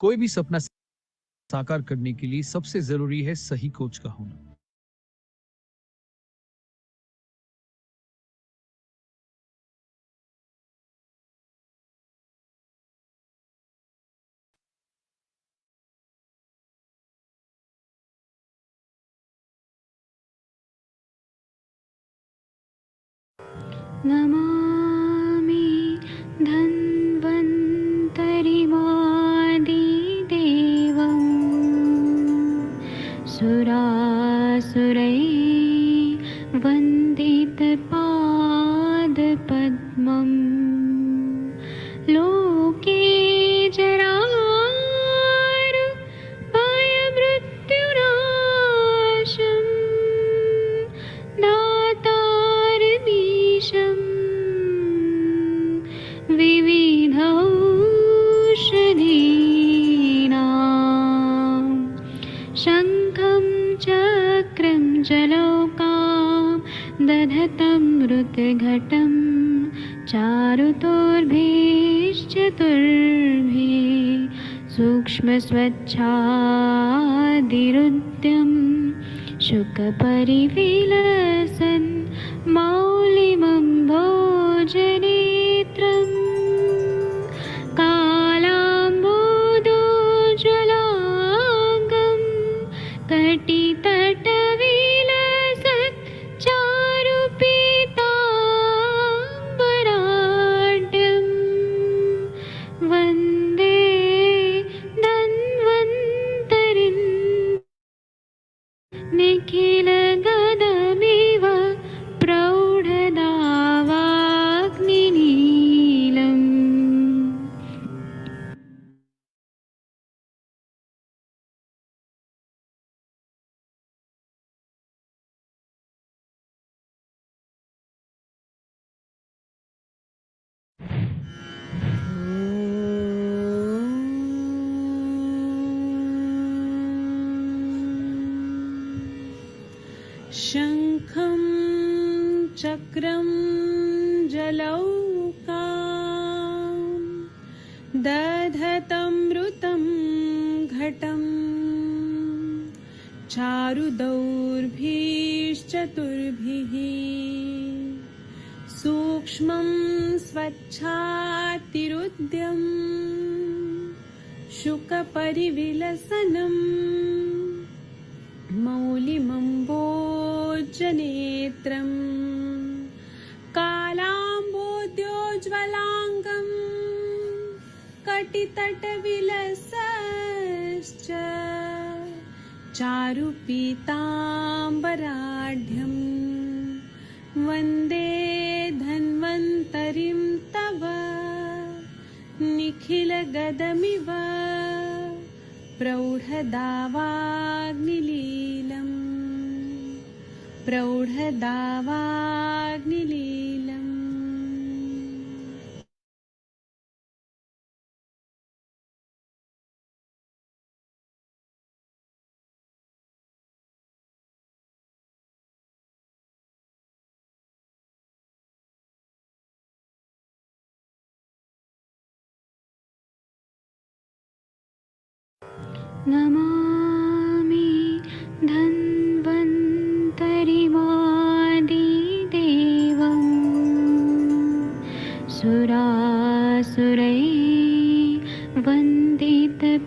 कोई भी सपना साकार करने के लिए सबसे जरूरी है सही कोच का होना। नमामि धन्वन्तरिमादिदेवं सुरासुरैः वन्दितपादपद्मं लोके जरामृत्युनाशं दातारमीशं विविधौषधीनां शङ्खं चक्रं जलौकां दधतं मृतघटं चारुतोर्भिश्चतुर्भिः सूक्ष्मस्वच्छादिरुद्यं शुकपरिविलसन् मौलिमं भोजनेत्रं कालाम्बोदोज्ज्वलाङ्गं कटितटविलसत् चारुपीताम्बराढ्यं वन्दे धन्वन्तरिं निखिलगदमिव प्रौढदावाग्निनीलम्। शङ्खं चक्रं जलौकां दधतमृतं घटं चारुदौर्भिश्चतुर्भिः सूक्ष्मं स्वच्छातिरुद्यं शुकपरिविलसनम् मौलिमम्बोजनेत्रं कालाम्बोद्योज्ज्वलाङ्गं कटितटविलसश्च चारुपीताम्बराढ्यं वन्दे धन्वन्तरिं तव निखिलगदमिव प्रौढदावाग्निलीलम् प्रौढदावाग्निलीलम्। नमामि धन्वन्तरिमादिदेवं सुरासुरैः वन्दितपादपद्मं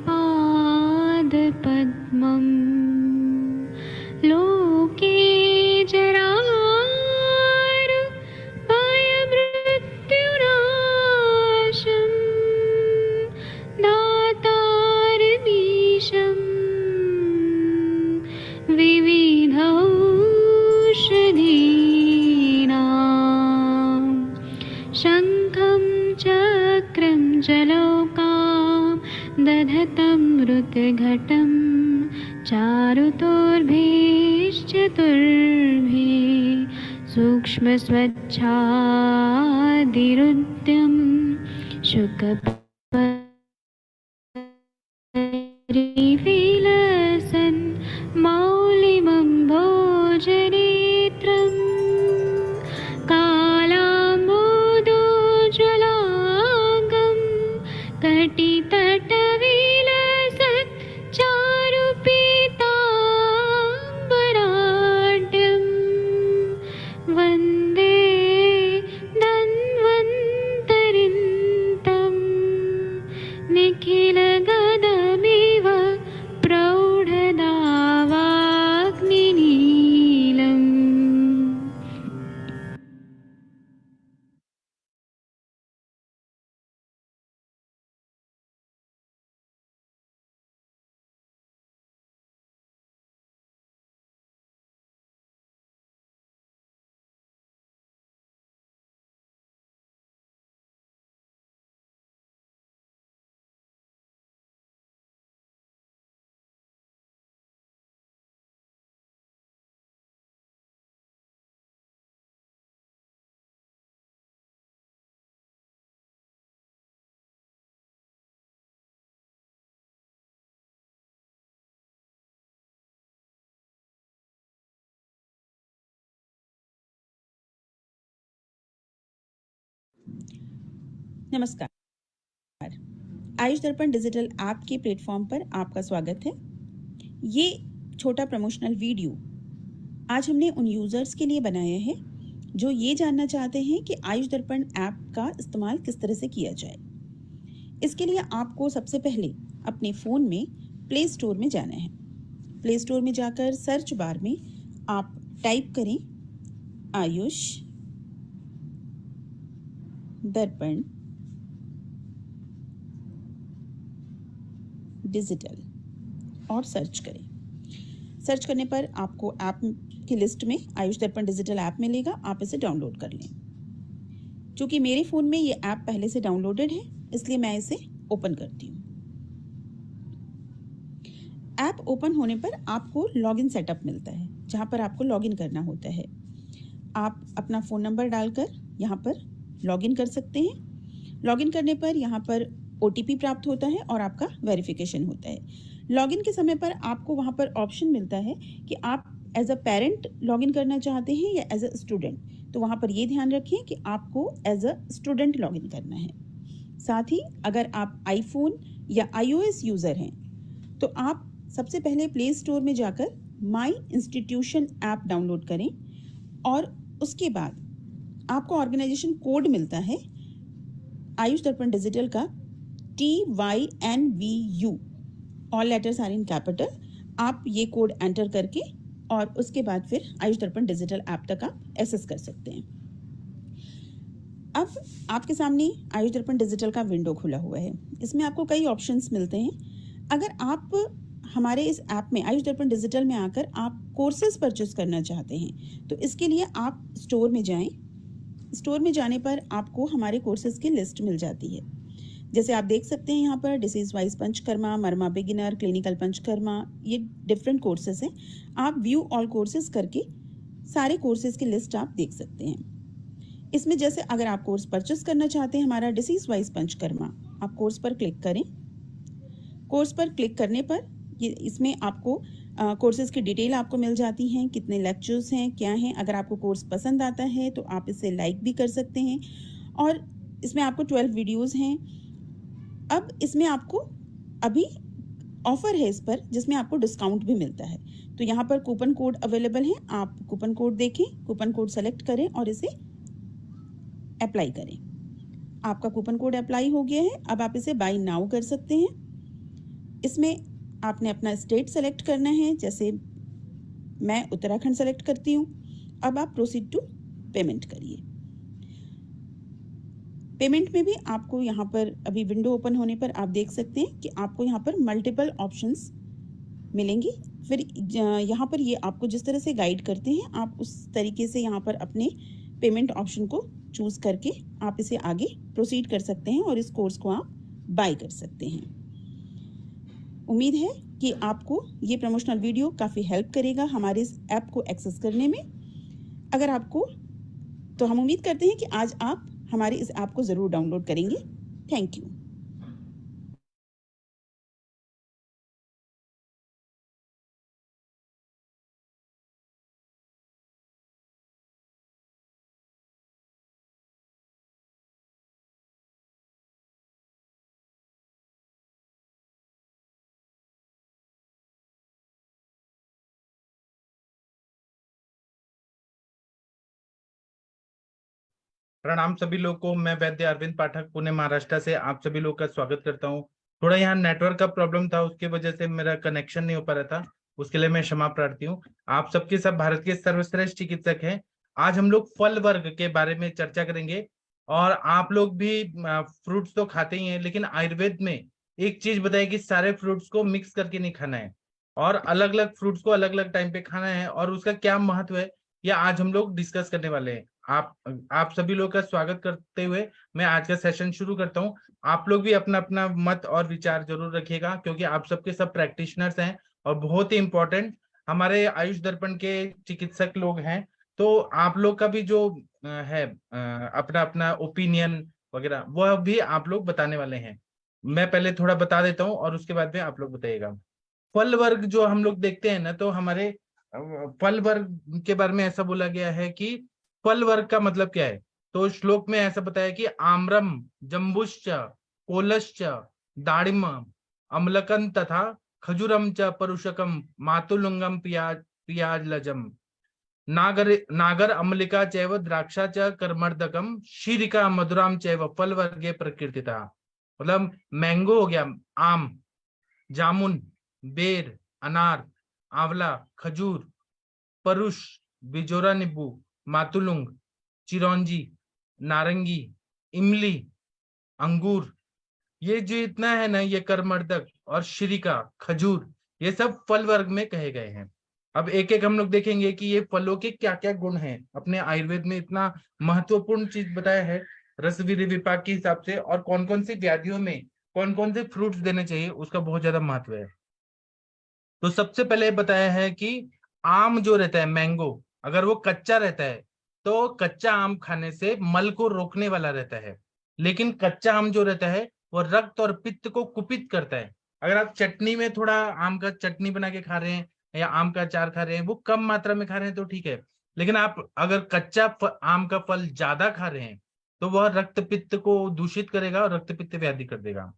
लोके जरामृत्युनाशं दातारमीशं विविधौषधीनां शङ्खं चक्रं जलौकां दधतं मृतघटं चारुतोर्भिश्चतुर्भिः सूक्ष्मस्वच्छादिरुद्यं शुकपरिविलसन् मौलिमं भोजनेत्रं कालाम्बोदोज्ज्वलाङ्गं कटितटविलसन् नमस्कार, आयुष दर्पण डिजिटल ऐप के प्लेटफॉर्म पर आपका स्वागत है। ये छोटा प्रमोशनल वीडियो आज हमने उन यूज़र्स के लिए बनाया है जो ये जानना चाहते हैं कि आयुष दर्पण ऐप का इस्तेमाल किस तरह से किया जाए। इसके लिए आपको सबसे पहले अपने फ़ोन में प्ले स्टोर में जाना है। प्ले स्टोर में जाकर सर्च बार में आप टाइप करें आयुष दर्पण डिजिटल और सर्च करें। सर्च करने पर आपको ऐप की लिस्ट में आयुष दर्पण डिजिटल ऐप मिलेगा, आप इसे डाउनलोड कर लें। क्योंकि मेरे फ़ोन में ये ऐप पहले से डाउनलोडेड है, इसलिए मैं इसे ओपन करती हूँ। ऐप ओपन होने पर आपको लॉगिन सेटअप मिलता है, जहाँ पर आपको लॉगिन करना होता है। आप अपना फ़ोन नंबर डालकर यहाँ पर लॉगिन कर सकते हैं। लॉगिन करने पर यहाँ पर OTP प्राप्त होता है और आपका वेरिफिकेशन होता है। लॉगिन के समय पर आपको वहाँ पर ऑप्शन मिलता है कि आप एज अ पेरेंट लॉगिन करना चाहते हैं या एज अ स्टूडेंट। तो वहाँ पर ये ध्यान रखिए कि आपको एज अ स्टूडेंट लॉगिन करना है। साथ ही अगर आप आईफोन या iOS यूज़र हैं तो आप सबसे पहले प्ले स्टोर में जाकर माई इंस्टीट्यूशन ऐप डाउनलोड करें और उसके बाद आपको ऑर्गेनाइजेशन कोड मिलता है आयुष दर्पण डिजिटल का TYNVU, all letters are in capital. आप ये कोड एंटर करके और उसके बाद फिर आयुष दर्पण डिजिटल ऐप तक आप एक्सेस कर सकते हैं। अब आपके सामने आयुष दर्पण डिजिटल का विंडो खुला हुआ है। इसमें आपको कई ऑप्शंस मिलते हैं। अगर आप हमारे इस ऐप में आयुष दर्पण डिजिटल में आकर आप कोर्सेज परचेस करना चाहते हैं तो इसके लिए आप स्टोर में जाएं। स्टोर में जाने पर आपको हमारे कोर्सेज की लिस्ट मिल जाती है। जैसे आप देख सकते हैं यहाँ पर डिसीज वाइज पंचकर्मा, मर्मा बिगिनर, क्लिनिकल पंचकर्मा, ये डिफरेंट कोर्सेज हैं। आप व्यू ऑल कोर्सेज करके सारे कोर्सेज की लिस्ट आप देख सकते हैं। इसमें जैसे अगर आप कोर्स परचेस करना चाहते हैं हमारा डिसीज वाइज पंचकर्मा, आप कोर्स पर क्लिक करें। कोर्स पर क्लिक करने पर ये इसमें आपको कोर्सेज की डिटेल आपको मिल जाती हैं, कितने लेक्चर्स हैं, क्या हैं। अगर आपको कोर्स पसंद आता है तो आप इसे लाइक भी कर सकते हैं। और इसमें आपको 12 वीडियोस हैं। अब इसमें आपको अभी ऑफर है इस पर, जिसमें आपको डिस्काउंट भी मिलता है। तो यहाँ पर कूपन कोड अवेलेबल है, आप कूपन कोड देखें, कूपन कोड सेलेक्ट करें और इसे अप्लाई करें। आपका कूपन कोड अप्लाई हो गया है। अब आप इसे बाय नाउ कर सकते हैं। इसमें आपने अपना स्टेट सेलेक्ट करना है, जैसे मैं उत्तराखंड सेलेक्ट करती हूँ। अब आप प्रोसीड टू पेमेंट करिए। पेमेंट में भी आपको यहाँ पर अभी विंडो ओपन होने पर आप देख सकते हैं कि आपको यहाँ पर मल्टीपल ऑप्शंस मिलेंगी। फिर यहाँ पर ये आपको जिस तरह से गाइड करते हैं आप उस तरीके से यहाँ पर अपने पेमेंट ऑप्शन को चूज करके आप इसे आगे प्रोसीड कर सकते हैं और इस कोर्स को आप बाय कर सकते हैं। उम्मीद है कि आपको ये प्रमोशनल वीडियो काफ़ी हेल्प करेगा हमारे इस ऐप को एक्सेस करने में। अगर आपको तो हम उम्मीद करते हैं कि आज आप हमारे इस ऐप को ज़रूर डाउनलोड करेंगे। Thank you. प्रणाम सभी लोग को। मैं वैद्य अरविंद पाठक पुणे महाराष्ट्र से आप सभी लोग का स्वागत करता हूं। थोड़ा यहाँ नेटवर्क का प्रॉब्लम था, उसके वजह से मेरा कनेक्शन नहीं हो पा रहा था, उसके लिए मैं क्षमा प्रार्थी हूँ। आप सबके सब भारत के सर्वश्रेष्ठ चिकित्सक हैं। आज हम लोग फल वर्ग के बारे में चर्चा करेंगे। और आप लोग भी फ्रूट्स तो खाते ही हैं, लेकिन आयुर्वेद में एक चीज बताइए कि सारे फ्रूट्स को मिक्स करके नहीं खाना है और अलग अलग फ्रूट्स को अलग अलग टाइम पे खाना है, और उसका क्या महत्व है यह आज हम लोग डिस्कस करने वाले हैं। आप सभी लोग का स्वागत करते हुए मैं आज का सेशन शुरू करता हूं। आप लोग भी अपना अपना मत और विचार जरूर रखिएगा, क्योंकि आप सबके सब प्रैक्टिशनर्स हैं और बहुत ही इंपॉर्टेंट हमारे आयुष दर्पण के चिकित्सक लोग हैं। तो आप लोग का भी जो है अपना अपना ओपिनियन वगैरह वह भी आप लोग बताने वाले हैं। मैं पहले थोड़ा बता देता हूँ और उसके बाद में आप लोग बताइएगा। फल वर्ग जो हम लोग देखते हैं ना, तो हमारे फल वर्ग के बारे में ऐसा बोला गया है कि फल वर्ग का मतलब क्या है। तो श्लोक में ऐसा बताया कि आम्रम जम्बुश्च कोलश्च दाड़िम अम्लकं तथा खजुरम च परुषकम मातुलुंगम पियाजलजम नागर अम्लिका चैव द्राक्षा च कर्मर्दकम शीरिका मधुराम चैव फल वर्गे प्रकृतिता। मतलब मैंगो हो गया, आम, जामुन, बेर, अनार, आंवला, खजूर, परुष, बिजोरा नींबू, मातुलुंग, चिरौंजी, नारंगी, इमली, अंगूर, ये जो इतना है ना, ये कर्मर्दक और श्रीका, खजूर, ये सब फल वर्ग में कहे गए हैं। अब एक एक हम लोग देखेंगे कि ये फलों के क्या क्या गुण हैं। अपने आयुर्वेद में इतना महत्वपूर्ण चीज बताया है रसवीर विपाक के हिसाब से, और कौन कौन सी व्याधियों में कौन कौन से फ्रूट्स देने चाहिए उसका बहुत ज्यादा महत्व है। तो सबसे पहले बताया है कि आम जो रहता है, मैंगो, अगर वो कच्चा रहता है तो कच्चा आम खाने से मल को रोकने वाला रहता है, लेकिन कच्चा आम जो रहता है वो रक्त और पित्त को कुपित करता है। अगर आप चटनी में थोड़ा आम का चटनी बना के खा रहे हैं या आम का अचार खा रहे हैं, वो कम मात्रा में खा रहे हैं तो ठीक है, लेकिन आप अगर कच्चा आम का फल ज्यादा खा रहे हैं तो वह रक्त पित्त को दूषित करेगा और रक्त पित्त व्याधि कर देगा,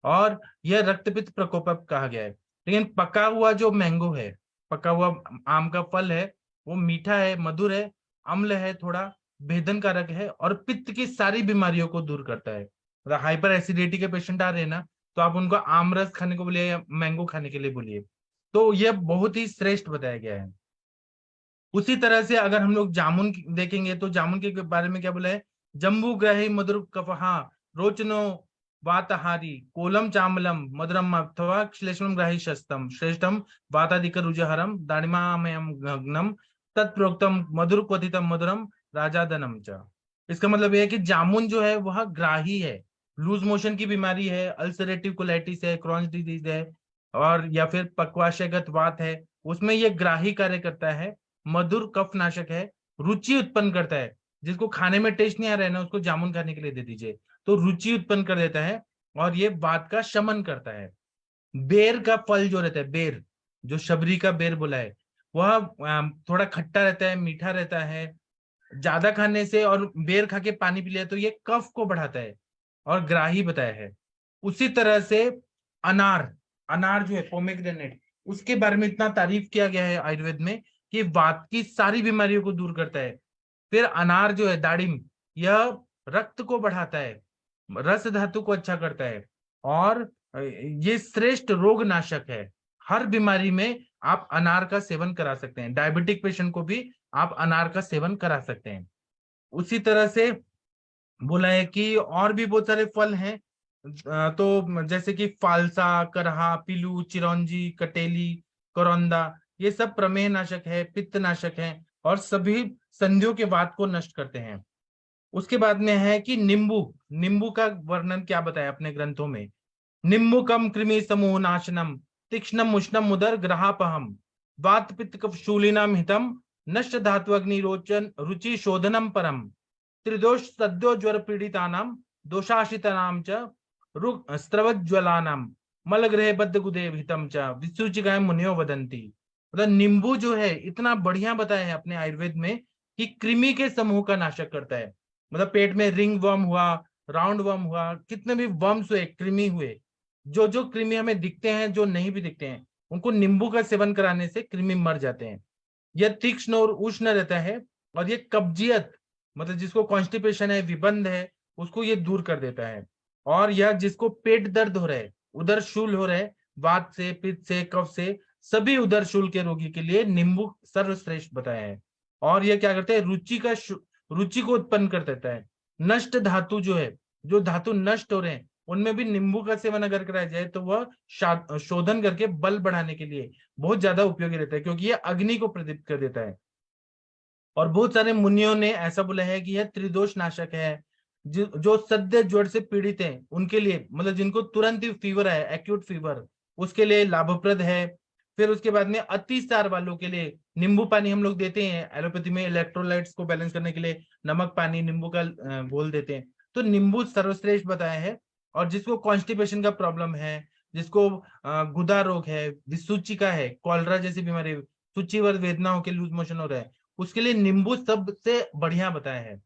और यह रक्तपित्त प्रकोप कहा गया है। लेकिन पका हुआ जो मैंगो है, पका हुआ आम का फल है, वो मीठा है, मधुर है, अम्ल है, थोड़ा भेदन कारक है, और पित्त की सारी बीमारियों को दूर करता है। मतलब हाइपर एसिडिटी के पेशेंट आ रहे हैं ना, तो आप उनको आम रस खाने को बोलिए या मैंगो खाने के लिए बोलिए, तो यह बहुत ही श्रेष्ठ बताया गया है। उसी तरह से अगर हम लोग जामुन देखेंगे तो जामुन के बारे में क्या बोला है, जम्बू ग्राही मधुर कफहा रोचनो वातहारी कोलम चामलम मधुरम अथवा श्लेष्मम ग्राही शस्तम श्रेष्ठम वाताधिक रुजहरम दाणिमामयम घग्नम तत्प्रोक्तम मधुर क्वथितम मधुरम राजादनम च। इसका मतलब यह है कि जामुन जो है वह ग्राही है, लूज मोशन की बीमारी है, अल्सरेटिव कोलाइटिस है, क्रॉन्स डिजीज है, और या फिर पक्वाशयगत वात है, उसमें यह ग्राही कार्य करता है। मधुर कफनाशक है, रुचि उत्पन्न करता है, जिसको खाने में टेस्ट नहीं आ रहा है ना, उसको जामुन खाने के लिए दे दीजिए तो रुचि उत्पन्न कर देता है, और ये वात का शमन करता है। बेर का फल जो रहता है, बेर, जो शबरी का बेर बोला है, वह थोड़ा खट्टा रहता है, मीठा रहता है, ज्यादा खाने से और बेर खा के पानी पी लिया तो ये कफ को बढ़ाता है और ग्राही बताया है। उसी तरह से अनार, अनार जो है पोमेग्रेनेट, उसके बारे में इतना तारीफ किया गया है आयुर्वेद में कि वात की सारी बीमारियों को दूर करता है। फिर अनार जो है, दाड़िम, यह रक्त को बढ़ाता है, रस धातु को अच्छा करता है, और ये श्रेष्ठ रोग नाशक है। हर बीमारी में आप अनार का सेवन करा सकते हैं, डायबिटिक पेशेंट को भी आप अनार का सेवन करा सकते हैं। उसी तरह से बोला है कि और भी बहुत सारे फल हैं, तो जैसे कि फालसा, करहा, पिलू, चिरौंजी, कटेली, करौंदा, ये सब प्रमेह नाशक है, पित्त नाशक है, और सभी संधियों के वात को नष्ट करते हैं। उसके बाद में है कि नींबू, नींबू का वर्णन क्या बताया अपने ग्रंथों में, निम्बुकम कृमि समूह नाशनम तीक्ष्णम उष्णम उदर ग्रहापहम वात पित्त कफ शूलिनम हितम नष्ट धातु अग्नि रोचन रुचि शोधनम परम त्रिदोष सद्यो ज्वर पीड़ितानाम दोषाशितानाम च रुग स्त्रवज्वलानाम मलग्रह बद्ध गुदेव हितम च विसुचिकाय मुनियो वदंती। मतलब नींबू जो है इतना बढ़िया बताया है अपने आयुर्वेद में कि कृमि के समूह का नाशक करता है। मतलब पेट में रिंग वर्म हुआ, राउंड वर्म हुआ, कितने भी वर्म्स हुए, कृमि हुए, जो जो कृमि हमें दिखते हैं, जो नहीं भी दिखते हैं, उनको नींबू का सेवन कराने से कृमि मर जाते हैं। यह तीक्ष्ण और उष्ण रहता है, और ये कब्जियत, मतलब जिसको कॉन्स्टिपेशन है, विबंध है, उसको ये दूर कर देता है। और यह जिसको पेट दर्द हो रहा है, उदर शूल हो रहा है, वात से, पित्त से, कफ से, सभी उदर शूल के रोगी के लिए नींबू सर्वश्रेष्ठ बताया है। और यह क्या करता है, रुचि को उत्पन्न कर देता है। नष्ट धातु जो है, जो धातु नष्ट हो रहे हैं, उनमें भी नींबू का सेवन अगर कराया जाए तो वह शोधन करके बल बढ़ाने के लिए बहुत ज्यादा उपयोगी रहता है, क्योंकि यह अग्नि को प्रदीप्त कर देता है। और बहुत सारे मुनियों ने ऐसा बोला है कि यह त्रिदोष नाशक है। जो सद्य ज्वर से पीड़ित हैं उनके लिए, मतलब जिनको तुरंत ही फीवर है, एक्यूट फीवर, उसके लिए लाभप्रद है। फिर उसके बाद में अतिसार वालों के लिए नींबू पानी हम लोग देते हैं, एलोपैथी में इलेक्ट्रोलाइट्स को बैलेंस करने के लिए नमक पानी नींबू का घोल देते हैं। तो नींबू सर्वश्रेष्ठ बताया है। और जिसको कॉन्स्टिपेशन का प्रॉब्लम है, जिसको गुदा रोग है, विसूचिका है, कॉलरा जैसी बीमारी, सूचीवर वेदना हो के लूज मोशन हो रहा है, उसके लिए नींबू सबसे बढ़िया बताया है।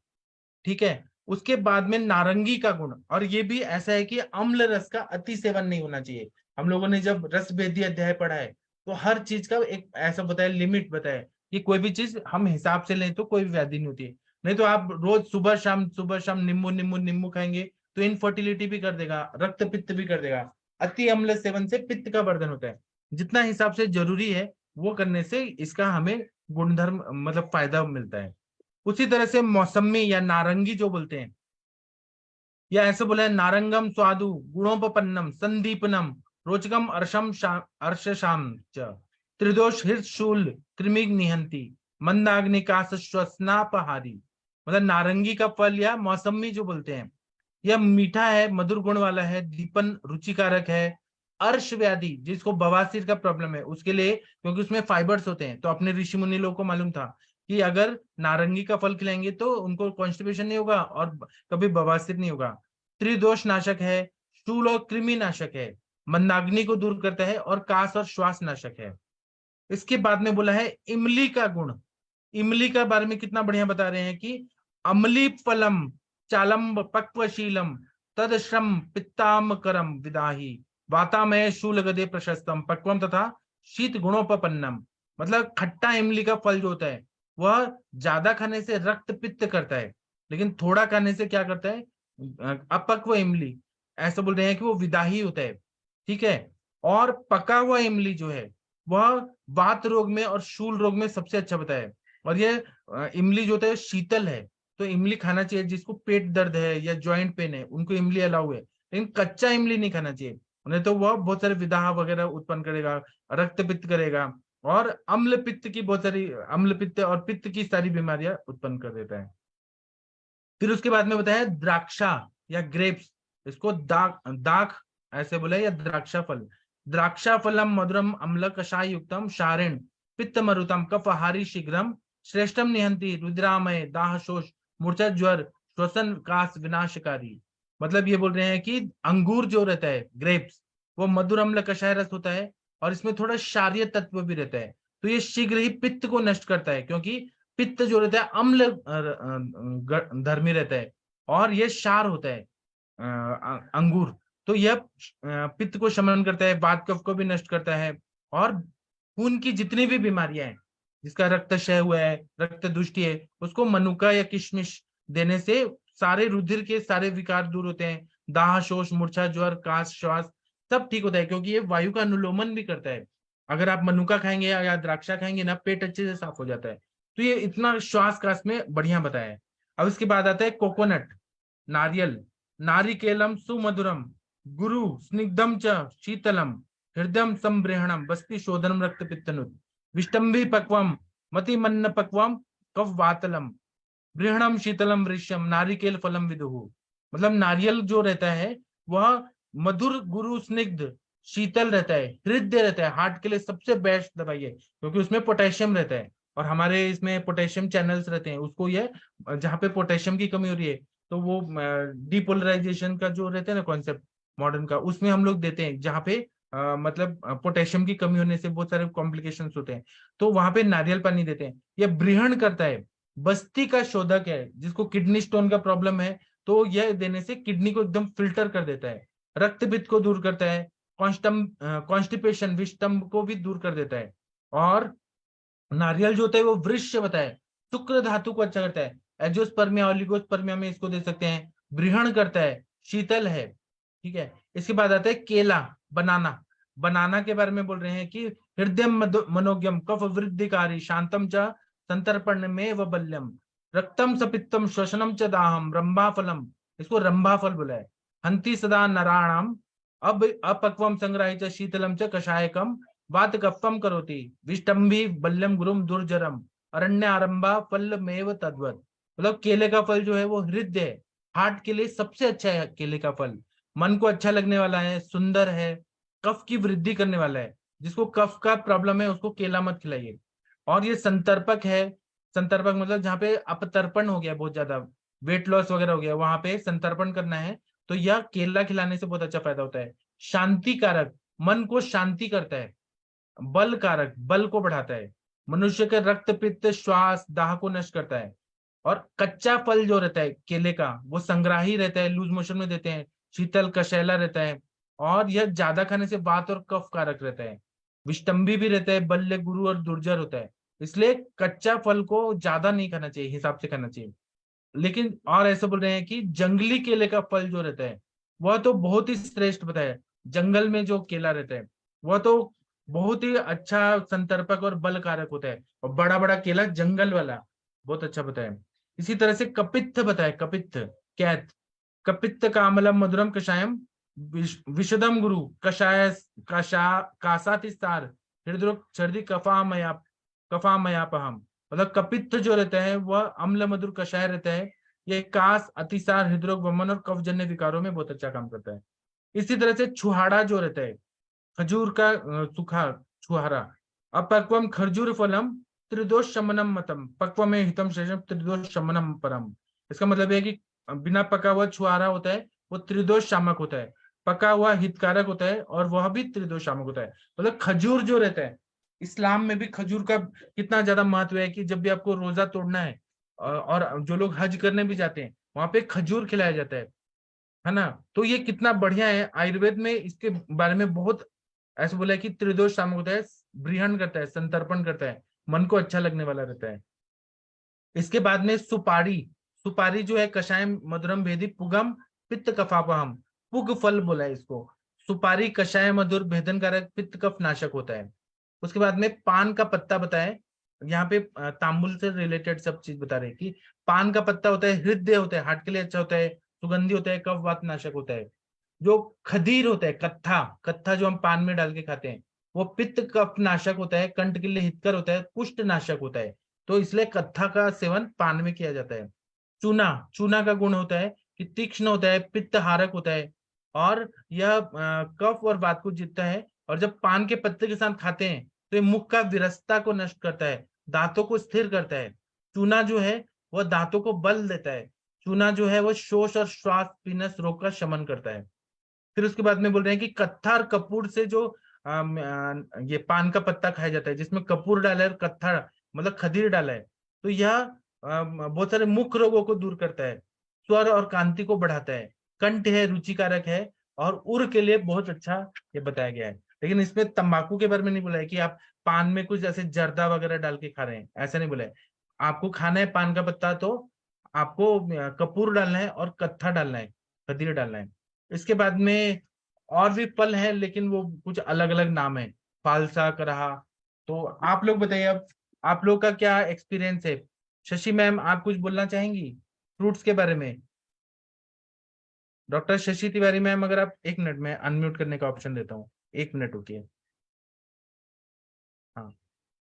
ठीक है। उसके बाद में नारंगी का गुण, और ये भी ऐसा है कि अम्ल रस का अति सेवन नहीं होना चाहिए। हम लोगों ने जब रस भेदी अध्याय पढ़ा है तो हर चीज का एक ऐसा बताया, लिमिट बताया कि कोई भी चीज हम हिसाब से लें तो कोई भी व्याधि नहीं होती है। नहीं तो आप रोज सुबह शाम नींबू नींबू नींबू खाएंगे तो इनफर्टिलिटी भी कर देगा, रक्त पित्त भी कर देगा। अति अम्ल सेवन से पित्त का वर्धन होता है। जितना हिसाब से जरूरी है वो करने से इसका हमें गुणधर्म मतलब फायदा मिलता है। उसी तरह से मौसमी या नारंगी जो बोलते हैं, या ऐसे बोला है नारंगम स्वादु गुणोपपन्नम संदीपनम रोचकम अर्शशाम च त्रिदोष हृदशूल कृमिग निहंती मंदाग्निकाश श्वसनापहारी। मतलब नारंगी का फल या मौसमी जो बोलते हैं, यह मीठा है, मधुर गुण वाला है, दीपन रुचिकारक है। अर्श व्याधि जिसको बवासीर का प्रॉब्लम है उसके लिए, क्योंकि उसमें फाइबर्स होते हैं, तो अपने ऋषि मुनि लोगों को मालूम था कि अगर नारंगी का फल खिलाएंगे तो उनको कॉन्स्टिपेशन नहीं होगा और कभी बवासीर नहीं होगा। त्रिदोष नाशक है, शूल और कृमि नाशक है, मंदाग्नि को दूर करता है और कास और श्वास नाशक है। इसके बाद में बोला है इमली का गुण। इमली का बारे में कितना बढ़िया बता रहे हैं कि अमली फलम चालम पक्वशीलम तद श्रम पित्ताम करम विदाही वातामय शूल गदे प्रशस्तम पक्वम तथा शीत गुणोपपन्नम। मतलब खट्टा इमली का फल जो होता है वह ज्यादा खाने से रक्त पित्त करता है, लेकिन थोड़ा खाने से क्या करता है, अपक्व इमली ऐसा बोल रहे हैं कि वो विदाही होता है। ठीक है। और पका हुआ इमली जो है वह वात रोग में और शूल रोग में सबसे अच्छा बताया है। और ये इमली जो होता है शीतल है, तो इमली खाना चाहिए। जिसको पेट दर्द है या जॉइंट पेन है उनको इमली अलाउ है, लेकिन कच्चा इमली नहीं खाना चाहिए, उन्हें तो वह बहुत सारे विदाह वगैरह उत्पन्न करेगा, रक्त पित्त करेगा और अम्ल पित्त की बहुत सारी, अम्ल पित्त और पित्त की सारी बीमारियां उत्पन्न कर देता है। फिर उसके बाद में बताया द्राक्षा या ग्रेप्स, इसको दाख ऐसे बोला, या द्राक्षा फल। द्राक्षा फलम मधुरम अम्ल कषाय युक्तम शारिण पित्त मरुतम कफहारी शीघ्रम श्रेष्ठम निहंती रुद्रामय दाह शोष मूर्छा ज्वर श्वसन कास विनाशकारी। मतलब ये बोल रहे हैं कि अंगूर जो रहता है, ग्रेप्स, वो मधुर अम्ल कषाय रस होता है और इसमें थोड़ा क्षारीय तत्व भी रहता है, तो ये शीघ्र ही पित्त को नष्ट करता है, क्योंकि पित्त जो रहता है अम्ल धर्मी रहता है और ये क्षार होता है अंगूर, तो यह पित्त को शमन करता है, वात कफ को भी नष्ट करता है और खून की जितनी भी बीमारियां हैं, जिसका रक्तक्षय हुआ है, रक्त दुष्टि है, उसको मनुका या किशमिश देने से सारे रुधिर के सारे विकार दूर होते हैं। दाह शोष मूर्छा ज्वर काश श्वास सब ठीक होता है, क्योंकि ये वायु का अनुलोमन भी करता है। अगर आप मनुका खाएंगे या द्राक्षा खाएंगे ना, पेट अच्छे से साफ हो जाता है। तो ये इतना श्वास काश में बढ़िया बताया है। अब इसके बाद आता है कोकोनट, नारियल। नारिकेलम सुमधुरम गुरु स्निग्धम च शीतलम हृदय संब्रहणम बस्ती शोधनम रक्त पित्तनुत विष्टम्भी पक्वम मतिमन्न पक्वम कफ वातलम बृहणम शीतलम वृश्यम नारिकेल फलम विदुहु। मतलब नारियल जो रहता है वह मधुर गुरु स्निग्ध शीतल रहता है, हृदय रहता है, हार्ट के लिए सबसे बेस्ट दवाई है, क्योंकि उसमें पोटेशियम रहता है और हमारे इसमें पोटेशियम चैनल्स रहते हैं। उसको ये जहाँ पे पोटेशियम की कमी हो रही है तो वो डिपोलराइजेशन का जो रहता है ना कॉन्सेप्ट मॉडर्न का, उसमें हम लोग देते हैं, जहाँ पे मतलब पोटेशियम की कमी होने से बहुत सारे कॉम्प्लिकेशंस होते हैं, तो वहां पे नारियल पानी देते हैं। ये बृहण करता है, बस्ती का शोधक है, जिसको किडनी स्टोन का प्रॉब्लम है तो यह देने से किडनी को एकदम फिल्टर कर देता है, रक्त पित्त को दूर करता है, कॉन्स्टिपेशन विषतंभ को भी दूर कर देता है। और नारियल जो होता है वो वृक्ष बताया, शुक्र धातु को अच्छा करता है, एंजियोस्पर्मिया ओलिगोस्पर्मिया में इसको दे सकते हैं, बृहण करता है, शीतल है। ठीक है। इसके बाद आता है केला, बनाना। बनाना के बारे में बोल रहे हैं कि हृदय मनोज्ञम कफ वृद्धिकारी शांतम च संतर्पण में व बल्यम रक्तम सपित्तम श्वसनम च दाहम रंभा फलम, इसको रंभा फल बोला है। हंति सदा नराणाम अब अपक्वम संग्रह च शीतलम च कषायकम वात कफम करोति विष्टम्भी बल्यम गुरुम दुर्जरम अरण्य आरंभा फल मेव तद्वत। मतलब केले का फल जो है वो हृदय है, हार्ट के लिए सबसे अच्छा है केले का फल, मन को अच्छा लगने वाला है, सुंदर है, कफ की वृद्धि करने वाला है। जिसको कफ का प्रॉब्लम है उसको केला मत खिलाइए। और ये संतर्पक है, संतर्पक मतलब जहाँ पे अपतर्पण हो गया, बहुत ज्यादा वेट लॉस वगैरह हो गया, वहां पे संतर्पण करना है तो यह केला खिलाने से बहुत अच्छा फायदा होता है। शांति कारक, मन को शांति करता है। बल कारक, बल को बढ़ाता है। मनुष्य के रक्त पित्त श्वास दाह को नष्ट करता है और कच्चा फल जो रहता है केले का वो संग्राही रहता है, लूज मोशन में देते हैं, शीतल कशैला रहता है, और यह ज्यादा खाने से वात और कफ कारक रहता है, विष्टम्भी भी रहता है, बल्य गुरु और दुर्जर होता है। इसलिए कच्चा फल को ज्यादा नहीं खाना चाहिए, हिसाब से खाना चाहिए। लेकिन और ऐसा बोल रहे हैं कि जंगली केले का फल जो रहता है वह तो बहुत ही श्रेष्ठ बताया, जंगल में जो केला रहता है वह तो बहुत ही अच्छा संतर्पक और बलकारक होता है, और बड़ा बड़ा केला जंगल वाला बहुत अच्छा बताया। इसी तरह से कपित्थ बताया, कपित्थ कैथ, कपित्त कामलम मधुरम कषायम विशदम गुरु कषाय कासातिस्तार हृदय सर्दी कफामयापहम। मतलब कपित्त जो रहता है वह अम्ल मधुर कषाय रहता है, ये कास अतिसार हृदरोग वमन और कफजन्य विकारों में बहुत अच्छा काम करता है। इसी तरह से छुहाड़ा जो रहता है, खजूर का सूखा छुहारा, अपक्वम खरजूर फलम त्रिदोष शमनम मतम पक्व में हितम शेषम त्रिदोष शमनम परम। इसका मतलब है कि बिना पका हुआ छुहारा होता है वो त्रिदोष शामक होता है, पका हुआ हितकारक होता है और वह भी त्रिदोष शामक होता है। मतलब खजूर जो रहता है, इस्लाम में भी खजूर का कितना ज्यादा महत्व है कि जब भी आपको रोजा तोड़ना है और जो लोग हज करने भी जाते हैं वहां पे खजूर खिलाया जाता है ना। तो ये कितना बढ़िया है, आयुर्वेद में इसके बारे में बहुत ऐसा बोला है कि त्रिदोष शामक होता है, ब्रीहण करता है, संतर्पण करता है, मन को अच्छा लगने वाला रहता है। इसके बाद में सुपारी, सुपारी जो है कषाय मधुरम भेदी पुगम पित्त कफापहम, पुग फल बोला है इसको। सुपारी कषाय मधुर भेदन कारक पित्त कफ नाशक होता है। उसके बाद में पान का पत्ता बताए, यहाँ पे तांबुल से रिलेटेड सब चीज बता रहे हैं कि पान का पत्ता होता है हृदय होता है, हार्ट के लिए अच्छा होता है, सुगंधी होता है, कफ वात नाशक होता है। जो खदीर होता है, कत्था, कत्था जो हम पान में डाल के खाते हैं वो पित्त कफ नाशक होता है, कंठ के लिए हितकर होता है, कुष्ठ नाशक होता है, तो इसलिए कत्था का सेवन पान में किया जाता है। चूना, चूना का गुण होता है कि तीक्ष्ण होता है, पित्त हारक होता है, और यह कफ और वात को जीतता है। और जब पान के पत्ते के साथ खाते हैं तो ये मुख का विरसता को नष्ट करता है, दांतों को स्थिर करता है। चूना जो है वह दांतों को बल देता है। चूना जो है वह शोष और श्वास पीनस रोग का शमन करता है। फिर उसके बाद में बोल रहे हैं कि कत्था और कपूर से जो ये पान का पत्ता खाया जाता है जिसमें कपूर डाला है और कत्था मतलब खदीर डाला है, तो यह बहुत सारे मुख रोगों को दूर करता है, स्वर और कांति को बढ़ाता है, कंठ है रुचिकारक है, और उर के लिए बहुत अच्छा ये बताया गया है। लेकिन इसमें तंबाकू के बारे में नहीं बोला है कि आप पान में कुछ ऐसे जर्दा वगैरह डाल के खा रहे हैं, ऐसा नहीं बोला है। आपको खाना है पान का पत्ता तो आपको कपूर डालना है और कत्था डालना है, खदीर डालना है। इसके बाद में और भी फल है लेकिन वो कुछ अलग अलग नाम है, फालसा करहा। तो आप लोग बताइए अब आप लोग का क्या एक्सपीरियंस है। शशि मैम आप कुछ बोलना चाहेंगी फ्रूट्स के बारे में। डॉक्टर शशि तिवारी मैम अगर आप 1 मिनट में अनम्यूट करने का ऑप्शन देता हूँ, 1 मिनट रुकिए। हाँ,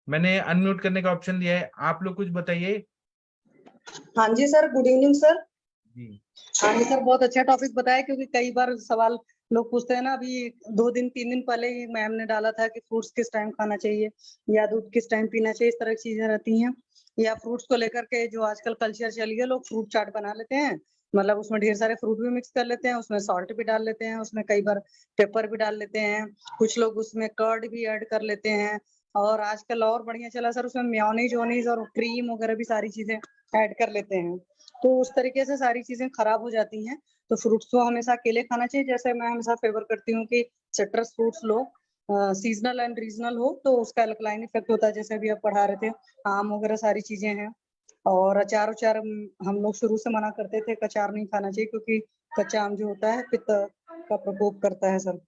मैंने अनम्यूट करने का ऑप्शन दिया है, आप लोग कुछ बताइए। हाँ जी सर, गुड इवनिंग सर। जी हाँ जी सर, बहुत अच्छा टॉपिक बताया, क्योंकि कई बार सवाल लोग पूछते हैं ना। अभी 2 दिन 3 दिन पहले ही मैम ने डाला था कि फ्रूट्स किस टाइम खाना चाहिए या दूध किस टाइम पीना चाहिए, इस तरह की चीजें रहती हैं। या फ्रूट्स को लेकर के जो आजकल कल्चर चली है, लोग फ्रूट चाट बना लेते हैं, मतलब उसमें ढेर सारे फ्रूट भी मिक्स कर लेते हैं, उसमें सॉल्ट भी डाल लेते हैं, उसमें कई बार पेपर भी डाल लेते हैं, कुछ लोग उसमें कर्ड भी ऐड कर लेते हैं, और आजकल और बढ़िया चला सर उसमें मेयोनीज वोनीज और क्रीम वगैरह भी सारी चीजें ऐड कर लेते हैं। तो उस तरीके से सारी चीजें खराब हो जाती हैं। तो फ्रूट्स को हमेशा अकेले खाना चाहिए। जैसे मैं हमेशा फेवर करती हूँ कि citrus fruits low, seasonal and regional हो, तो उसका अल्कलाइन इफेक्ट होता है। जैसे अभी आप पढ़ा रहे थे, आम वगैरह सारी चीजें हैं। और अचार उचार हम लोग शुरू से मना करते थे, अचार नहीं खाना चाहिए, क्योंकि कच्चा आम जो होता है पित्त का प्रकोप करता है। सर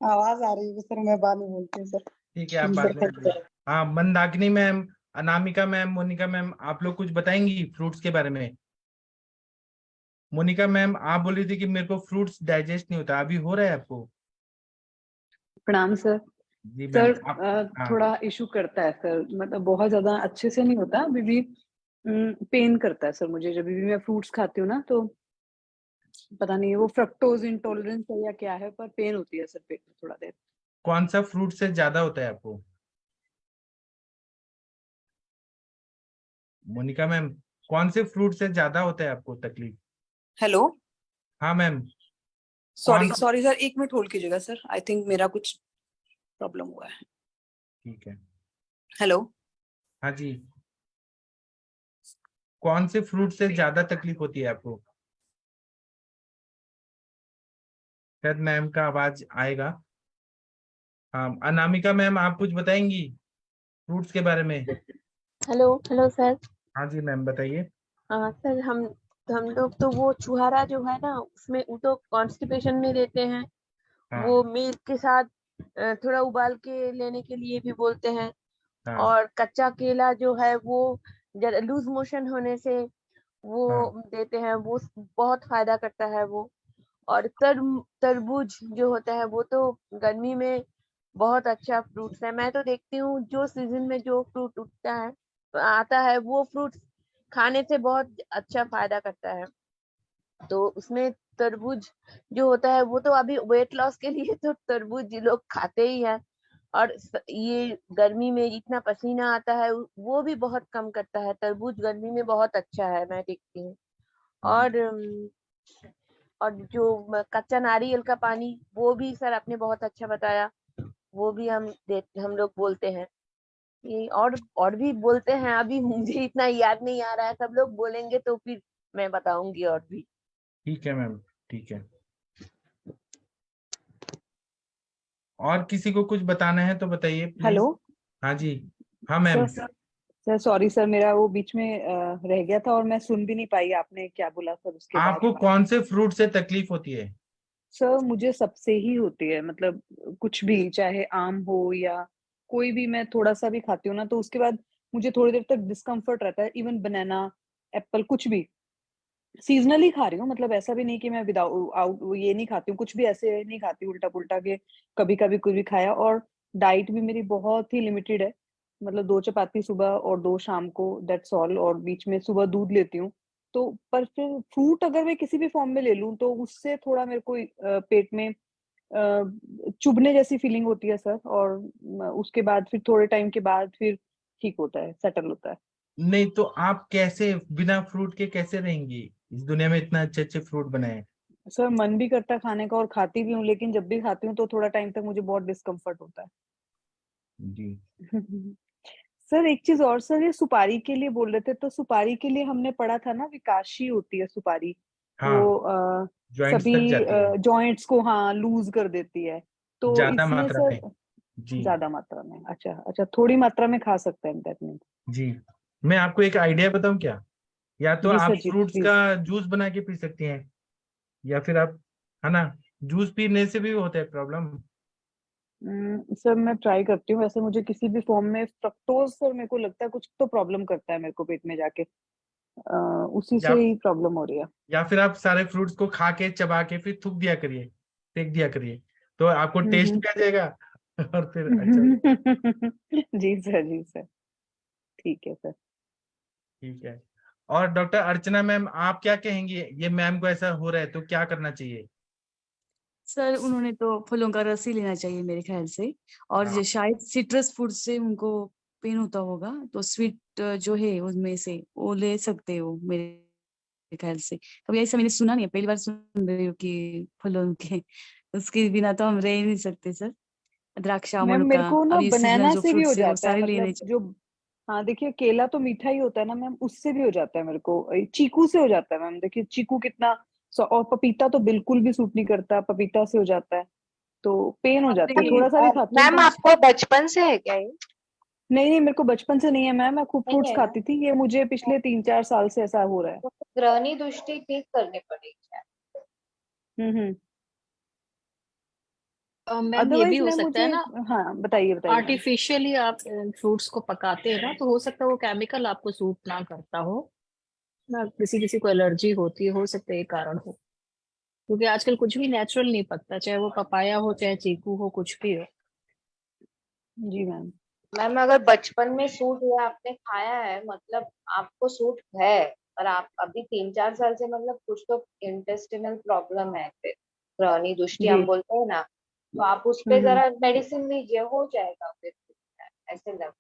आवाज आ रही है सर, मैं बाद में बोलती हूँ सर। ठीक है, आप बात करें। हाँ, Mandakini ma'am, Anamika ma'am, Monika ma'am आप लोग कुछ बताएंगी फ्रूट्स के बारे में। मोनिका मैम आप बोल रही थी कि मेरे को फ्रूट्स डाइजेस्ट नहीं होता, अभी हो रहा है आपको? प्रणाम सर। जी मैम सर आप थोड़ा इशू करता है सर, मतलब बहुत ज्यादा अच्छे से नहीं होता, अभी भी पेन करता है सर मुझे जब भी मैं फ्रूट्स खाती हूँ ना। तो पता नहीं है वो फ्रक्टोज इंटॉलरेंस है या क्या है, पर पेन होती है सर पेट में थोड़ा देर। कौन सा फ्रूट से ज्यादा होता है आपको? मोनिका मैम कौन से फ्रूट से ज्यादा होता है आपको तकलीफ? हेलो, हाँ ma'am. Sorry sorry sir, 1 minute hold कीजिएगा सर, आई थिंक मेरा कुछ प्रॉब्लम हुआ है। ठीक है। हेलो, हाँ जी, कौन से फ्रूट से ज्यादा तकलीफ होती है आपको? शायद मैम का आवाज आएगा। हाँ, अनामिका मैम आप कुछ बताएंगी फ्रूट्स के बारे में? Hello hello sir. हाँ जी मैम बताइए। हाँ सर, हम लोग तो वो छुहारा जो है ना, उसमें वो तो कॉन्स्टिपेशन में लेते हैं। हाँ वो मिल्क के साथ थोड़ा उबाल के लेने के लिए भी बोलते हैं। हाँ और कच्चा केला जो है वो लूज मोशन होने से हाँ वो देते हैं, वो बहुत फायदा करता है वो। और तरबूज जो होता है वो तो गर्मी में बहुत अच्छा फ्रूट्स है। मैं तो देखती हूँ जो सीजन में जो फ्रूट उगता है आता है, वो फ्रूट खाने से बहुत अच्छा फायदा करता है। तो उसमें तरबूज जो होता है वो तो अभी वेट लॉस के लिए तो तरबूज लोग खाते ही हैं। और ये गर्मी में इतना पसीना आता है वो भी बहुत कम करता है। तरबूज गर्मी में बहुत अच्छा है, मैं देखती हूँ। जी। और और जो कच्चा नारियल का पानी, वो भी सर आपने बहुत अच्छा बताया। वो भी हम लोग बोलते हैं। ये और भी बोलते हैं, अभी मुझे इतना याद नहीं आ रहा है। सब लोग बोलेंगे तो फिर मैं बताऊंगी और भी। ठीक है मैम, ठीक है। और किसी को कुछ बताना है तो बताइए प्लीज। हेलो हाँ जी। हाँ मैम। सर सॉरी सर, मेरा वो बीच में रह गया था और मैं सुन भी नहीं पाई आपने क्या बोला सर उसके बाद। आपको कौन से फ्रूट से तकलीफ होती है? सर मुझे सबसे ही होती है, मतलब कुछ भी, चाहे आम हो या कोई भी, मैं थोड़ा सा भी खाती हूँ ना तो उसके बाद मुझे थोड़ी देर तक डिस्कम्फर्ट रहता है। इवन बनाना, एप्पल, कुछ भी सीजनली खा रही हूँ, मतलब ऐसा भी नहीं कि मैं विदाउट आउट ये नहीं खाती हूँ, कुछ भी ऐसे नहीं खाती उल्टा पुल्टा के कभी कभी कुछ भी खाया। और डाइट भी मेरी बहुत ही लिमिटेड है, मतलब 2 चपाती सुबह और 2 शाम को, दैट्स ऑल। और बीच में सुबह दूध लेती हूँ। तो पर फिर फ्रूट अगर मैं किसी भी फॉर्म में ले लूँ तो उससे थोड़ा मेरे को पेट में चुभने जैसी फीलिंग होती है सर। और उसके बाद फिर थोड़े टाइम के बाद फिर ठीक होता है, सेटल होता है। नहीं तो आप कैसे बिना फ्रूट के कैसे रहेंगी? इस दुनिया में इतना अच्छे अच्छे फ्रूट बने हैं। सर मन भी करता है खाने का और खाती भी हूँ, लेकिन जब भी खाती हूँ तो थोड़ा टाइम तक मुझे बहुत डिस्कम्फर्ट होता है। जी। सर एक चीज और सर, ये सुपारी के लिए बोल रहे थे, तो सुपारी के लिए हमने पढ़ा था ना, विकाशी होती है सुपारी। वो हाँ, जॉइंट्स सभी तक जाती है जॉइंट्स को हाँ लूज कर देती है। तो ज्यादा इसमें मात्रा सर में। जी। ज्यादा मात्रा में, अच्छा अच्छा, थोड़ी मात्रा में खा सकते हैं दैट मीन्स। जी, मैं आपको एक आइडिया बताऊं क्या? या तो जी आप सर जी फ्रूट्स का प्लीज। जूस बना के पी सकती हैं, या फिर आप, है ना, जूस पीने से भी होता है प्रॉब्लम। सर मैं ट्राई करती हूँ, वैसे मुझे किसी भी फॉर्म में फ्रक्टोज सर मेरे को लगता है कुछ तो प्रॉब्लम करता है मेरे को पेट में जाके। उसी या से ही प्रॉब्लम हो रही है। या फिर आप सारे फ्रूट्स को खा के चबा के फिर थूक दिया करिए, फेंक दिया करिए, तो आपको टेस्ट हम्म। भी आ जाएगा और फिर अच्छा भी। जी सर ठीक है सर। ठीक है। और डॉक्टर अर्चना मैम आप क्या कहेंगी, ये मैम को ऐसा हो रहा है तो क्या करना चाहिए? सर उन्होंने तो फलों का रस ही लेना चाहिए मेरे ख्याल से। और हाँ। शायद सिट्रस फूड से उनको पेन होता होगा, तो स्वीट जो है उनमें से वो ले सकते हो मेरे ख्याल से। कभी ऐसा मैंने सुना नहीं है, पहली बार सुन रही हूँ कि फलों के उसके बिना तो हम रह ही नहीं सकते सर। द्राक्ष मैम अमन मेरे का, को ना अब ये सीजनल बनाना जो से भी हो फ्रूट्स है वो जाता है, सारे लेने मतलब जो, हाँ देखिए केला तो मीठा ही होता है ना मैम, उससे भी हो जाता है मेरे को। चीकू से हो जाता है मैम, देखिए चीकू कितना और पपीता तो बिल्कुल भी सूट नहीं करता, पपीता से हो जाता है। तो पेन हो जाती है, आपने। थोड़ा सा भी खाती हूँ मैम तो। आपको बचपन से है क्या ये? नहीं नहीं, मेरे को बचपन से नहीं है मैम, मैं खूब नहीं फ्रूट्स है ना? खाती थी, ये मुझे पिछले 3-4 साल से ऐसा हो रहा है। तो ग्रहणी दृष्टि ठीक करनी पड़ेगी। हम्म। मैम ये भी अदरवाइज हो मैं सकता है मुझे, ना, हाँ बताइए बताइए मैम। आर्टिफिशियली आप फ्रूट्स को पकाते हैं ना, तो हो सकता है वो केमिकल आपको सूट ना करता हो ना, किसी किसी को एलर्जी होती है, हो सकता है ये कारण हो। क्योंकि आजकल कुछ भी नेचुरल नहीं पकता, चाहे वो पपाया हो चाहे चीकू हो, कुछ भी हो। जी मैम। मैम अगर बचपन में सूट हुआ, आपने खाया है, मतलब आपको सूट है, पर आप अभी 3-4 साल से मतलब कुछ तो इंटेस्टिनल प्रॉब्लम है, फिर ग्रहणी दृष्टि जी। हम बोलते हैं ना, तो आप उस पे हम्म। जरा मेडिसिन लीजिए, हो जाएगा फिर। ऐसे लग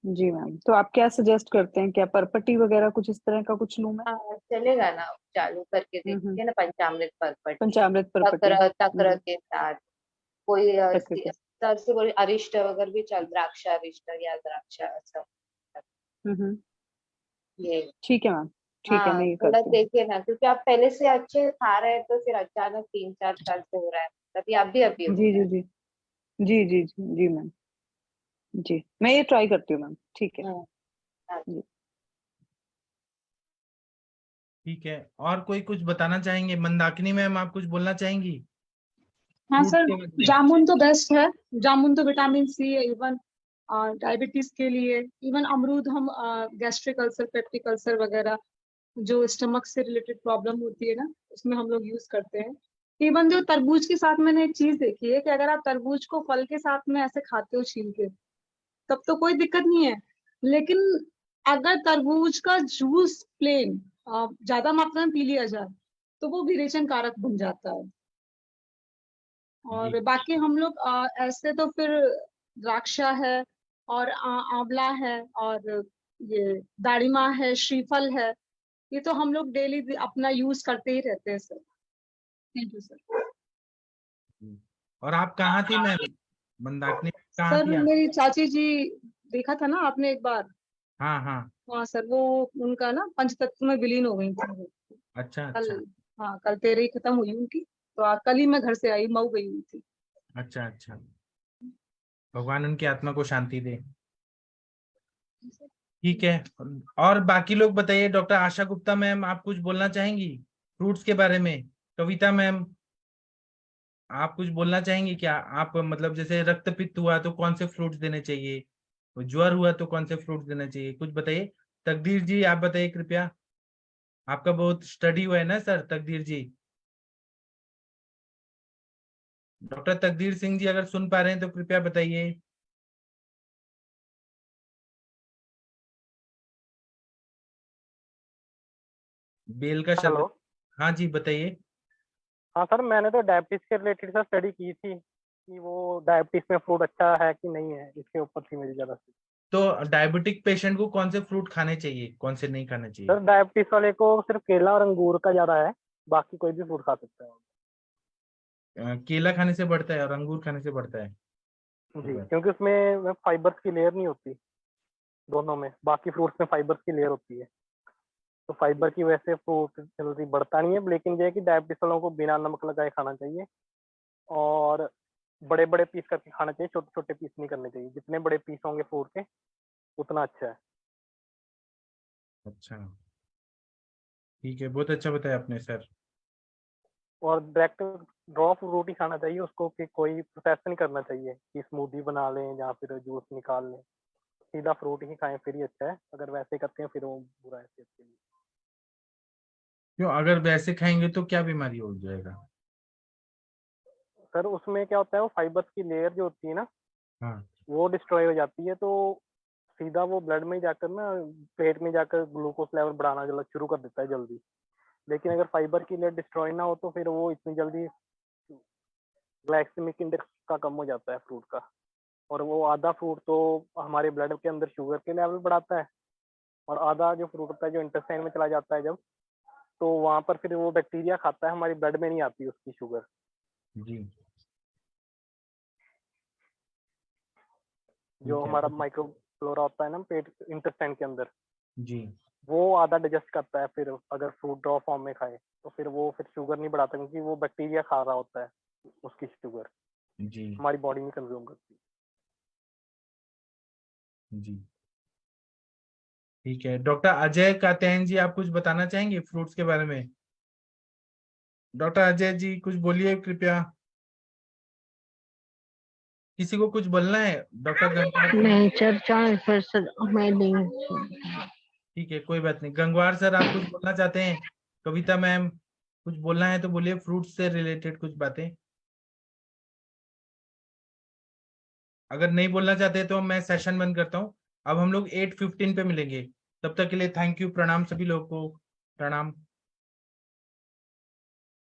जी मैम, तो आप क्या सजेस्ट करते हैं, क्या परपटी वगैरह कुछ इस तरह का कुछ लूं मैं? हाँ, चलेगा ना, चालू करके हम्म। देखिए ना, पंचामृत पर्पटी, पंचामृत परपटी। तक्र तक्र के साथ कोई तक के। सबसे बोले अरिष्ट वगैरह भी चल, द्राक्षा अरिष्ट या द्राक्षा ऐसा। हम्म। ये ठीक है मैम, ठीक है, हाँ मैं ये थोड़ा करती हूँ। देखिए ना, क्योंकि आप पहले से अच्छे खा रहे हैं तो फिर अचानक 3-4 साल से हो रहा है, तभी आप भी हो जी रहा जी जी जी जी जी जी मैम, जी मैं ये ट्राई करती हूँ मैम, ठीक है। है। हाँ। जी ठीक है, और कोई कुछ बताना चाहेंगे? मंदाकिनी मैम, आप कुछ बोलना चाहेंगी हाँ फ्रूट्स सर, के बारे में? जामुन तो बेस्ट है। जामुन तो विटामिन सी है, इवन डायबिटीज के लिए। इवन अमरूद हम गैस्ट्रिक अल्सर, पेप्टिक अल्सर वगैरह जो स्टमक से रिलेटेड प्रॉब्लम होती है ना, उसमें हम लोग यूज करते हैं। इवन जो तरबूज के साथ मैंने एक चीज देखी है कि अगर आप तरबूज को फल के साथ में ऐसे खाते हो छील के, तब तो कोई दिक्कत नहीं है। लेकिन अगर तरबूज का जूस प्लेन ज्यादा मात्रा में पी लिया जाए तो वो विरेचन कारक बन जाता है। और जी बाकी हम लोग ऐसे तो फिर द्राक्षा है और आंवला है और ये दाड़िमा है, श्रीफल है, ये तो हम लोग डेली अपना यूज करते ही रहते हैं सर। Thank you sir. और आप कहाँ थी मैम? मंदाकिनी कहाँ सर थी आप? मेरी चाची जी, देखा था ना आपने एक बार। हाँ हाँ। हाँ सर, वो उनका ना पंचतत्व में विलीन हो गई थी वो। अच्छा कल, अच्छा हाँ कल 13 खत्म हुई उनकी। तो कल ही मैं घर से आई, मऊ गई हुई थी। अच्छा अच्छा, भगवान उनकी आत्मा को शांति दे। ठीक है, और बाकी लोग बताइए। डॉक्टर आशा गुप्ता मैम, आप कुछ बोलना चाहेंगी फ्रूट्स के बारे में? कविता मैम, आप कुछ बोलना चाहेंगी क्या? आप मतलब जैसे रक्तपित्त हुआ तो कौन से फ्रूट्स देने चाहिए, ज्वर हुआ तो कौन से फ्रूट्स देना चाहिए, कुछ बताइए। तकदीर जी आप बताइए कृपया, आपका बहुत स्टडी हुआ है ना सर, तकदीर जी। डॉक्टर तकदीर सिंह जी अगर सुन पा रहे हैं तो कृपया बताइए। बेल का हेलो। शरबत, हाँ जी बताइए। हाँ सर, मैंने तो डायबिटीज के रिलेटेड सर स्टडी की थी कि वो डायबिटीज में फ्रूट अच्छा है कि नहीं है, इसके ऊपर थी मेरी ज्यादा से। तो डायबिटिक पेशेंट को कौन से फ्रूट खाने चाहिए, कौन से नहीं खाने चाहिए? सर डायबिटीज वाले को सिर्फ केला और अंगूर का ज्यादा है, बाकी कोई भी फ्रूट खा सकता है। केला खाने से बढ़ता है और अंगूर खाने से बढ़ता है? जी, क्योंकि उसमें फाइबर्स की लेयर नहीं होती दोनों में, बाकी फ्रूट्स में फाइबर्स की लेयर होती है, तो फाइबर की वजह से फ्रूट जल्दी बढ़ता नहीं है। लेकिन ये है कि डायबिटीज वालों को बिना नमक लगाए खाना चाहिए और बड़े बड़े पीस करके खाना चाहिए, छोटे छोटे पीस नहीं करने चाहिए। जितने बड़े पीस होंगे फ्रूट के उतना अच्छा है। अच्छा ठीक है, बहुत अच्छा बताया आपने सर। और डायरेक्ट ड्रॉ फ्रूट ही खाना चाहिए उसको, कि कोई प्रोसेस नहीं करना चाहिए कि स्मूदी बना लें या फिर जूस निकाल लें। सीधा फ्रूट ही खाएं फिर ही अच्छा है, अगर वैसे करते हैं फिर वो बुरा है सेहत के लिए। क्यों, अगर वैसे खाएंगे तो क्या बीमारी हो जाएगा? सर उसमें क्या होता है, वो फाइबर्स की लेयर जो होती है ना, हाँ वो डिस्ट्रॉय हो जाती है, तो सीधा वो ब्लड में जाकर ना पेट में जाकर ग्लूकोज लेवल बढ़ाना जल्दी शुरू कर देता है जल्दी। लेकिन अगर फाइबर की लेयर डिस्ट्रॉय ना हो तो फिर वो इतनी जल्दी ग्लाइसेमिक इंडेक्स का कम हो जाता है फ्रूट का, और वो आधा फ्रूट तो हमारे ब्लड के अंदर शुगर के लेवल बढ़ाता है, और आधा जो फ्रूट होता है जो इंटेस्टाइन में चला जाता है जब, तो वहां पर फिर वो बैक्टीरिया खाता है, हमारी ब्लड में नहीं आती उसकी शुगर। जी जो ठीक है। हमारा माइक्रोफ्लोरा होता है ना पेट इंटेस्टाइन के अंदर, जी वो आधा डाइजेस्ट करता है। फिर अगर फ्रूट ड्रॉ फॉर्म में खाए तो फिर वो फिर शुगर नहीं बढ़ाता, क्योंकि वो बैक्टीरिया खा रहा होता है उसकी शुगर, जी हमारी बॉडी में कंज्यूम करती है। जी ठीक है। डॉक्टर अजय कात्यायन जी, आप कुछ बताना चाहेंगे फ्रूट्स के बारे में? डॉक्टर अजय जी कुछ बोलिए कृपया। किसी को कुछ बोलना है? Doctor Gangwar sir? नहीं चर्चा फिर से मैं नहीं। ठीक है, कोई बात नहीं। गंगवार सर आप कुछ बोलना चाहते हैं? कविता मैम कुछ बोलना है तो बोलिए, फ्रूट्स से रिलेटेड कुछ बातें। अगर नहीं बोलना चाहते तो मैं सेशन बंद करता हूँ। अब हम लोग 8:15 पे मिलेंगे, तब तक के लिए थैंक यू, प्रणाम सभी लोगों को, प्रणाम।